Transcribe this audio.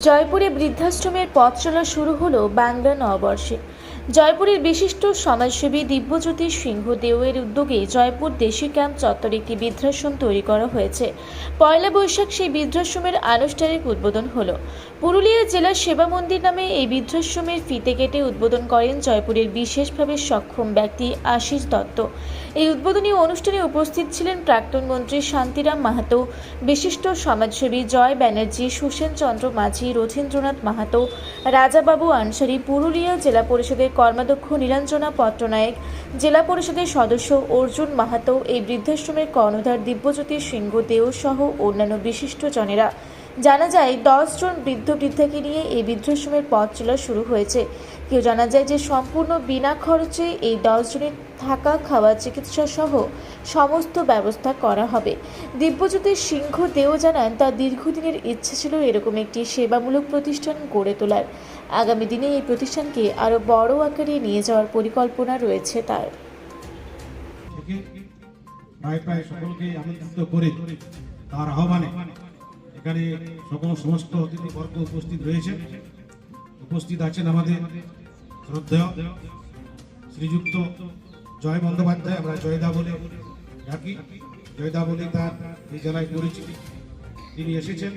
জয়পুরে বৃদ্ধাশ্রমের পথ চলা শুরু হলো বাংলা নববর্ষে। জয়পুরের বিশিষ্ট সমাজসেবী দিব্যজ্যোতি সিংহ দেওয়ের উদ্যোগে জয়পুর দেশি ক্যাম্প চত্বরে একটি বৃদ্ধাশ্রম তৈরি করা হয়েছে। পয়লা বৈশাখ সেই বৃদ্ধাশ্রমের আনুষ্ঠানিক উদ্বোধন হলো। পুরুলিয়া জেলার সেবা মন্দির নামে এই বৃদ্ধাশ্রমের ফিতে কেটে উদ্বোধন করেন জয়পুরের বিশেষভাবে সক্ষম ব্যক্তি আশিস দত্ত। এই উদ্বোধনী অনুষ্ঠানে উপস্থিত ছিলেন প্রাক্তন মন্ত্রী শান্তিরাম মাহাতো, বিশিষ্ট সমাজসেবী জয় ব্যানার্জি, সুসেন চন্দ্র মাঝি, রথীন্দ্রনাথ মাহাতো, রাজাবাবু আনসারি, পুরুলিয়া জেলা পরিষদের কর্মাধ্যক্ষ নীলাঞ্জনা পট্টনায়ক, জেলা পরিষদের সদস্য অর্জুন মাহাতো, এই বৃদ্ধাশ্রমের কর্ণধার দিব্যজ্যোতি সিংহ দেও সহ অন্যান্য বিশিষ্টজনেরা। জানা যায় 10 জন বৃদ্ধ বৃদ্ধাকে নিয়ে এই বৃদ্ধাশ্রমের পথ চলা শুরু হয়েছে। কেউ জানা যায় যে সম্পূর্ণ বিনা খরচে এই 10 জনের থাকা, খাওয়া, চিকিৎসা সহ সমস্ত ব্যবস্থা করা হবে। দিব্যজ্যোতি সিংহ দেও জানান তার দীর্ঘদিনের ইচ্ছে ছিল এরকম একটি সেবামূলক প্রতিষ্ঠান গড়ে তোলার। আগামী দিনে এই প্রতিষ্ঠানকে আরও বড় আকারে নিয়ে যাওয়ার পরিকল্পনা রয়েছে তার। প্রায় সকলকে আমন্ত্রিত করে তার আহ্বানে এখানে সমস্ত অতিথিবর্গ উপস্থিত রয়েছে। উপস্থিত আছেন আমাদের শ্রদ্ধেয় শ্রীযুক্ত জয় বন্দ্যোপাধ্যায়, আমরা জয়দা বলে ডাকি। জয়দা বলে তার এই জেলায় পরিচিতি। তিনি এসেছেন।